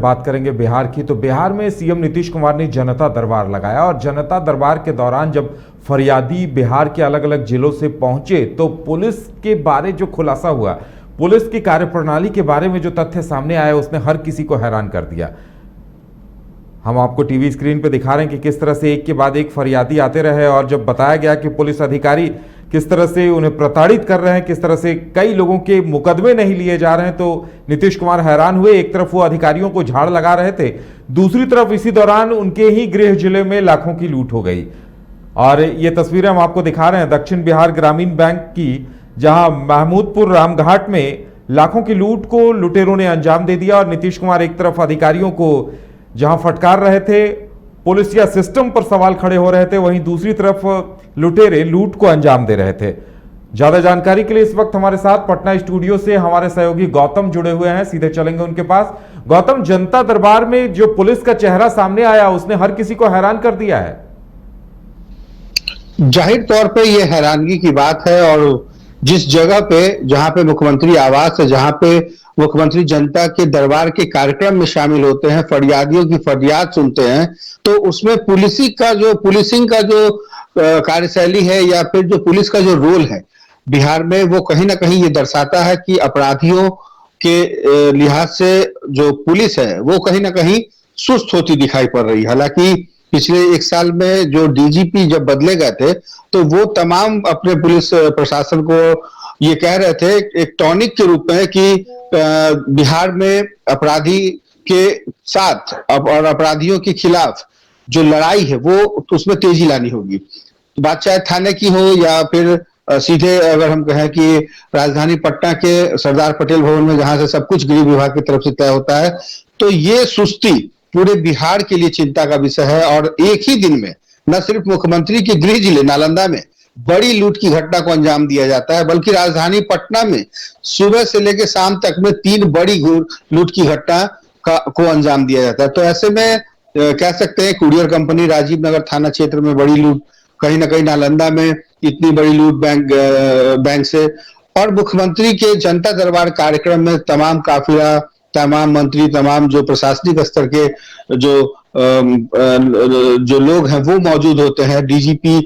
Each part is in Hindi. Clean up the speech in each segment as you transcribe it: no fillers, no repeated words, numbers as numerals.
बात करेंगे बिहार की, तो बिहार में सीएम नीतीश कुमार ने जनता दरबार लगाया और जनता दरबार के दौरान जब फरियादी बिहार के अलग अलग जिलों से पहुंचे तो पुलिस के बारे जो खुलासा हुआ, पुलिस की कार्यप्रणाली के बारे में जो तथ्य सामने आया, उसने हर किसी को हैरान कर दिया। हम आपको टीवी स्क्रीन पे दिखा रहे हैं कि किस तरह से एक के बाद एक फरियादी आते रहे और जब बताया गया कि पुलिस अधिकारी किस तरह से उन्हें प्रताड़ित कर रहे हैं, किस तरह से कई लोगों के मुकदमे नहीं लिए जा रहे हैं, तो नीतीश कुमार हैरान हुए। एक तरफ वो अधिकारियों को झाड़ लगा रहे थे, दूसरी तरफ इसी दौरान उनके ही गृह जिले में लाखों की लूट हो गई। और ये तस्वीरें हम आपको दिखा रहे हैं दक्षिण बिहार ग्रामीण बैंक की, जहां महमूदपुर रामघाट में लाखों की लूट को लुटेरों ने अंजाम दे दिया। और नीतीश कुमार एक तरफ अधिकारियों को जहां फटकार रहे थे, पुलिस या सिस्टम पर सवाल खड़े हो रहे थे, वहीं दूसरी तरफ लुटेरे लूट को अंजाम दे रहे थे। ज्यादा जानकारी के लिए इस वक्त हमारे साथ पटना स्टूडियो से हमारे सहयोगी गौतम जुड़े हुए हैं, सीधे चलेंगे उनके पास। गौतम, जनता दरबार में जो पुलिस का चेहरा सामने आया उसने हर किसी को हैरान कर दिया है। जाहिर तौर पे ये हैरानगी की बात है, और जिस जगह पे जहां पे मुख्यमंत्री आवास है, जहां पे मुख्यमंत्री जनता के दरबार के कार्यक्रम में शामिल होते हैं, फरियादियों की फरियाद सुनते हैं, तो उसमें पुलिसिंग का जो कार्यशैली है या फिर जो पुलिस का जो रोल है बिहार में, वो कहीं ना कहीं ये दर्शाता है कि अपराधियों के लिहाज से जो पुलिस है वो कहीं ना कहीं सुस्त होती दिखाई पड़ रही है। हालांकि पिछले एक साल में जो डीजीपी जब बदले गए थे तो वो तमाम अपने पुलिस प्रशासन को ये कह रहे थे एक टॉनिक के रूप में कि बिहार में अपराधी के साथ और अपराधियों के खिलाफ जो लड़ाई है वो उसमें तेजी लानी होगी। बात चाहे थाने की हो या फिर सीधे अगर हम कहें कि राजधानी पटना के सरदार पटेल भवन में जहां से सब कुछ गृह विभाग की तरफ से तय होता है, तो ये सुस्ती पूरे बिहार के लिए चिंता का विषय है। और एक ही दिन में न सिर्फ मुख्यमंत्री के गृह जिले नालंदा में बड़ी लूट की घटना को अंजाम दिया जाता है, बल्कि राजधानी पटना में सुबह से लेकर शाम तक में 3 बड़ी लूट की घटना को अंजाम दिया जाता है। तो ऐसे में कह सकते हैं कुरियर कंपनी राजीव नगर थाना क्षेत्र में बड़ी लूट, कहीं ना कहीं नालंदा में इतनी बड़ी लूट बैंक से, और मुख्यमंत्री के जनता दरबार कार्यक्रम में तमाम काफिला, तमाम मंत्री, तमाम जो प्रशासनिक स्तर के जो लोग हैं वो मौजूद होते हैं, डीजीपी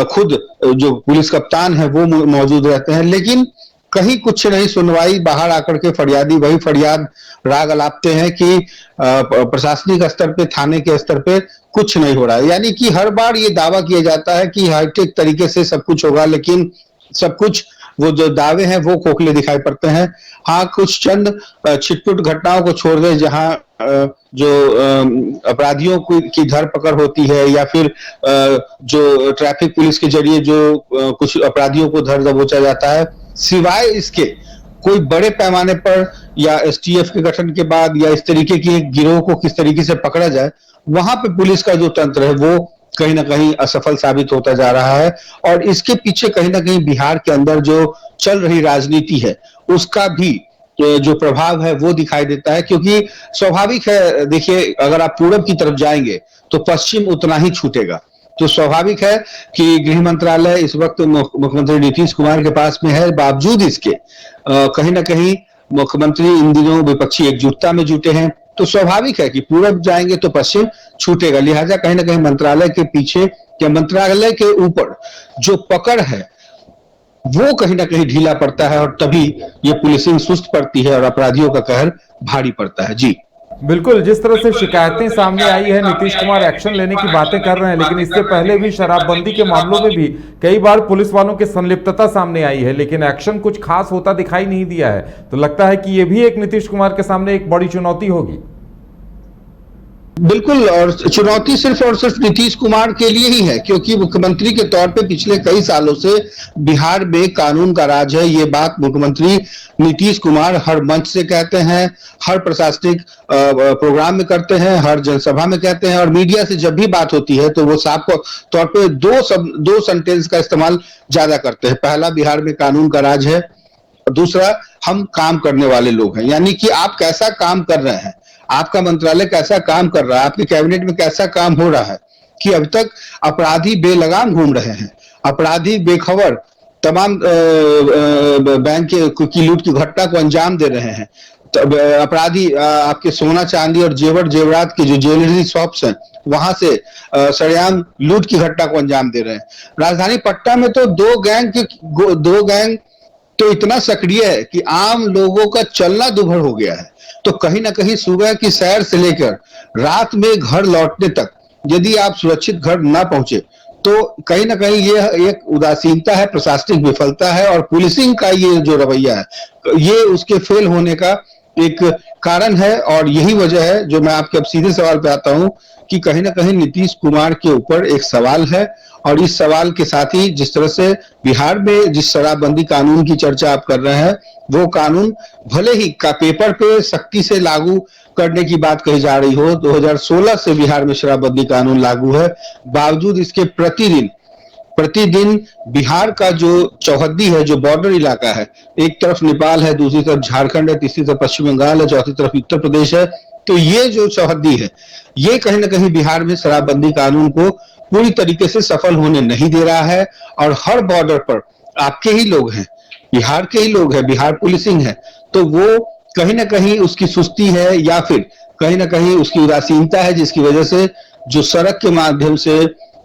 खुद जो पुलिस कप्तान है वो मौजूद रहते हैं, लेकिन कहीं कुछ नहीं सुनवाई। बाहर आकर के फरियादी वही फरियाद राग अलापते हैं कि प्रशासनिक स्तर पे, थाने के स्तर पे कुछ नहीं हो रहा है। यानी कि हर बार ये दावा किया जाता है कि हाईटेक तरीके से सब कुछ होगा, लेकिन सब कुछ वो जो दावे हैं वो खोखले दिखाई पड़ते हैं। हाँ, कुछ चंद छिटपुट घटनाओं को छोड़ दे जहां जो अपराधियों की धरपकड़ होती है या फिर जो ट्रैफिक पुलिस के जरिए जो कुछ अपराधियों को धर दबोचा जाता है, सिवाय इसके कोई बड़े पैमाने पर या एसटीएफ के गठन के बाद या इस तरीके की एक गिरोह को किस तरीके से पकड़ा जाए, वहां पे पुलिस का जो तंत्र है वो कहीं ना कहीं असफल साबित होता जा रहा है। और इसके पीछे कहीं ना कहीं बिहार के अंदर जो चल रही राजनीति है उसका भी जो प्रभाव है वो दिखाई देता है, क्योंकि स्वाभाविक है, देखिए अगर आप पूरब की तरफ जाएंगे तो पश्चिम उतना ही छूटेगा। तो स्वाभाविक है कि गृह मंत्रालय इस वक्त मुख्यमंत्री नीतीश कुमार के पास में है, बावजूद इसके कहीं ना कहीं मुख्यमंत्री इन दिनों विपक्षी एकजुटता में जुटे हैं। तो स्वाभाविक है कि पूरब जाएंगे तो पश्चिम छूटेगा, लिहाजा कहीं ना कहीं मंत्रालय के पीछे या मंत्रालय के ऊपर जो पकड़ है वो कहीं ना कहीं ढीला पड़ता है, और तभी ये पुलिसिंग सुस्त पड़ती है और अपराधियों का कहर भारी पड़ता है। जी बिल्कुल, जिस तरह से शिकायतें सामने आई है, नीतीश कुमार एक्शन लेने की बातें कर रहे हैं, लेकिन इससे पहले भी शराबबंदी के मामलों में भी कई बार पुलिस वालों की संलिप्तता सामने आई है, लेकिन एक्शन कुछ खास होता दिखाई नहीं दिया है। तो लगता है कि ये भी एक नीतीश कुमार के सामने एक बड़ी चुनौती होगी। बिल्कुल, और चुनौती सिर्फ और सिर्फ नीतीश कुमार के लिए ही है, क्योंकि मुख्यमंत्री के तौर पे पिछले कई सालों से बिहार में कानून का राज है। ये बात मुख्यमंत्री नीतीश कुमार हर मंच से कहते हैं, हर प्रशासनिक प्रोग्राम में करते हैं, हर जनसभा में कहते हैं, और मीडिया से जब भी बात होती है तो वो साफ तौर पे दो सेंटेंस का इस्तेमाल ज्यादा करते हैं। पहला, बिहार में कानून का राज है, दूसरा, हम काम करने वाले लोग हैं। यानी कि आप कैसा काम कर रहे हैं, आपका मंत्रालय कैसा काम कर रहा है, आपके कैबिनेट में कैसा काम हो रहा है, कि अब तक अपराधी बेलगाम घूम रहे हैं, अपराधी बेखबर तमाम बैंक की लूट की घटना को अंजाम दे रहे हैं, अपराधी आपके सोना चांदी और जेवर जेवरात के जो ज्वेलरी शॉप्स हैं वहां से सरेआम लूट की घटना को अंजाम दे रहे हैं। राजधानी पटना में तो दो गैंग तो इतना सक्रिय है कि आम लोगों का चलना दुभर हो गया है। तो कहीं ना कहीं सुबह की सैर से लेकर रात में घर लौटने तक यदि आप सुरक्षित घर ना पहुंचे तो कहीं ना कहीं ये एक उदासीनता है, प्रशासनिक विफलता है और पुलिसिंग का ये जो रवैया है ये उसके फेल होने का एक कारण है। और यही वजह है जो मैं आपके अब सीधे सवाल पे आता हूं कि कहीं ना कहीं नीतीश कुमार के ऊपर एक सवाल है। और इस सवाल के साथ ही जिस तरह से बिहार में जिस शराबबंदी कानून की चर्चा आप कर रहे हैं वो कानून भले ही का पेपर पे सख्ती से लागू करने की बात कही जा रही हो, 2016 से बिहार में शराबबंदी कानून लागू है, बावजूद इसके प्रतिदिन बिहार का जो चौहद्दी है, जो बॉर्डर इलाका है, एक तरफ नेपाल है, दूसरी तरफ झारखंड है, तीसरी तरफ पश्चिम बंगाल है, चौथी तरफ उत्तर प्रदेश है, तो ये जो चौहद्दी है ये कहीं ना कहीं बिहार में शराबबंदी कानून को पूरी तरीके से सफल होने नहीं दे रहा है। और हर बॉर्डर पर आपके ही लोग हैं, बिहार के ही लोग हैं, बिहार पुलिसिंग है, तो वो कहीं ना कहीं उसकी सुस्ती है या फिर कहीं ना कहीं उसकी उदासीनता है, जिसकी वजह से जो सड़क के माध्यम से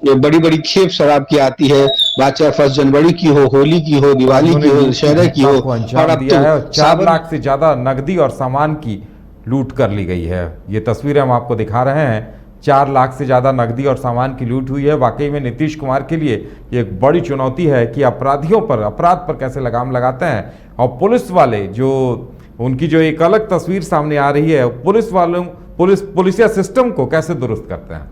बड़ी बड़ी खेप शराब की आती है, बात चाहे 1 जनवरी की हो, होली की हो, दिवाली की हो, दशहरे की हो, और अब दिया है 4 लाख से ज्यादा नकदी और सामान की लूट कर ली गई है। ये तस्वीरें हम आपको दिखा रहे हैं, 4 लाख से ज्यादा नकदी और सामान की लूट हुई है। वाकई में नीतीश कुमार के लिए ये एक बड़ी चुनौती है कि अपराध पर कैसे लगाम लगाते हैं। और पुलिस वाले जो उनकी जो एक अलग तस्वीर सामने आ रही है, पुलिसिया सिस्टम को कैसे दुरुस्त करते हैं।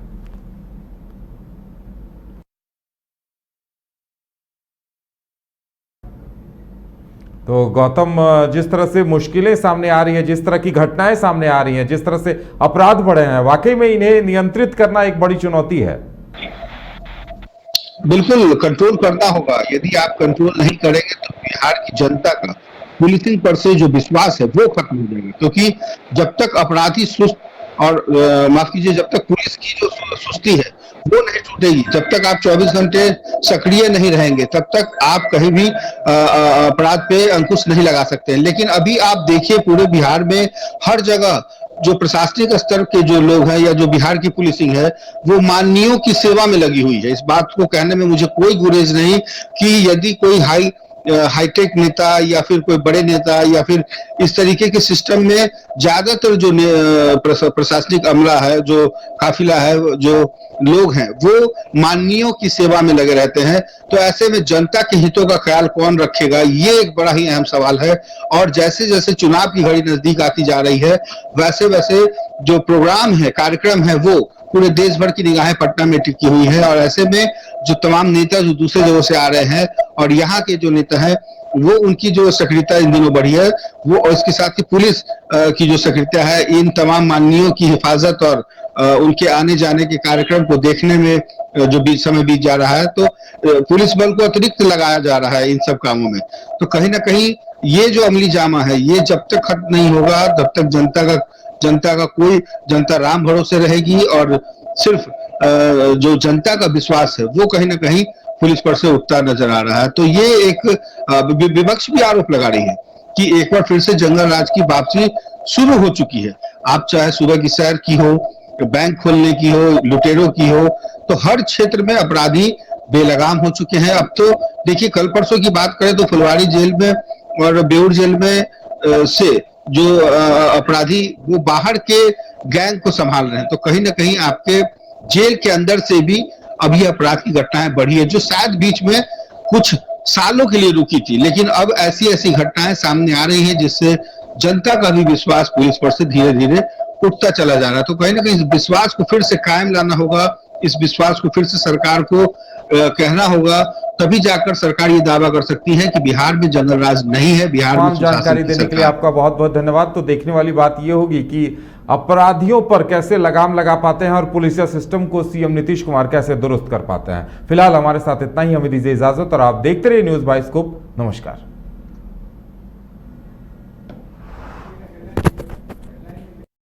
तो गौतम, जिस तरह से मुश्किलें सामने आ रही हैं, जिस तरह की घटनाएं सामने आ रही हैं, जिस तरह से अपराध बढ़े हैं, वाकई में इन्हें नियंत्रित करना एक बड़ी चुनौती है। बिल्कुल कंट्रोल करना होगा। यदि आप कंट्रोल नहीं करेंगे तो बिहार की जनता का पुलिसिंग पर से जो विश्वास है वो खत्म हो जाएगा, क्योंकि जब तक अपराधी सुस्त और माफ कीजिए, जब तक पुलिस की जो सुस्ती है वो नहीं टूटेगी, जब तक आप 24 घंटे सक्रिय नहीं रहेंगे, तब तक आप कहीं भी अपराध पे अंकुश नहीं लगा सकते हैं। लेकिन अभी आप देखिए पूरे बिहार में हर जगह जो प्रशासनिक स्तर के जो लोग हैं या जो बिहार की पुलिसिंग है वो माननीयों की सेवा में लगी हुई है। इस बात को कहने में मुझे कोई गुरेज नहीं कि यदि कोई हाईटेक नेता या फिर कोई बड़े नेता या फिर इस तरीके के सिस्टम में ज्यादातर जो प्रशासनिक अमला है, जो काफिला है, जो लोग हैं वो माननीयों की सेवा में लगे रहते हैं, तो ऐसे में जनता के हितों का ख्याल कौन रखेगा, ये एक बड़ा ही अहम सवाल है। और जैसे जैसे चुनाव की घड़ी नजदीक आती जा रही है वैसे वैसे जो प्रोग्राम है, कार्यक्रम है, वो पूरे देश भर की निगाहें पटना में टिकी हुई है। और ऐसे में जो तमाम नेता जो दूसरे जगहों से आ रहे हैं और यहाँ के जो नेता हैं वो उनकी जो सक्रियता इन दिनों बढ़ी है वो, और इसके साथ ही पुलिस की जो सक्रियता है इन तमाम माननीयों की हिफाजत और उनके आने जाने के कार्यक्रम को देखने में जो समय बीत जा रहा है, तो पुलिस बल को अतिरिक्त लगाया जा रहा है इन सब कामों में। तो कहीं ना कहीं ये जो अमली जामा है ये जब तक खत्म नहीं होगा तब तक जनता राम भरोसे रहेगी और सिर्फ जो जनता का विश्वास है वो कहीं ना कहीं पुलिस पर से उठता नजर आ रहा है। तो ये एक विपक्ष भी आरोप लगा रही है कि एक बार फिर से जंगल राज की वापसी शुरू हो चुकी है। आप चाहे सुबह की सैर की हो, बैंक खोलने की हो, लुटेरों की हो, तो हर क्षेत्र में अपराधी बेलगाम हो चुके हैं। अब तो देखिए कल परसों की बात करें तो फुलवारी जेल में और बेउर जेल में से जो अपराधी वो बाहर के गैंग को संभाल रहे हैं, तो कहीं ना कहीं आपके जेल के अंदर से भी अभी अपराध की घटनाएं बढ़ी है, जो शायद बीच में कुछ सालों के लिए रुकी थी, लेकिन अब ऐसी ऐसी घटनाएं सामने आ रही हैं जिससे जनता का भी विश्वास पुलिस पर से धीरे धीरे उठता चला जा रहा है। तो कहीं ना कहीं इस विश्वास को फिर से कायम लाना होगा, इस विश्वास को फिर से सरकार को कहना होगा, तभी जाकर सरकार ये दावा कर सकती है कि बिहार में जंगल राज नहीं है, बिहार में जानकारी देने के लिए आपका बहुत बहुत धन्यवाद। तो देखने वाली बात ये होगी कि अपराधियों पर कैसे लगाम लगा पाते हैं और पुलिसिया सिस्टम को सीएम नीतीश कुमार कैसे दुरुस्त कर पाते हैं। फिलहाल हमारे साथ इतना ही, हमें दीजिए इजाजत और आप देखते रहिए न्यूज़ बाइस्कोप। नमस्कार।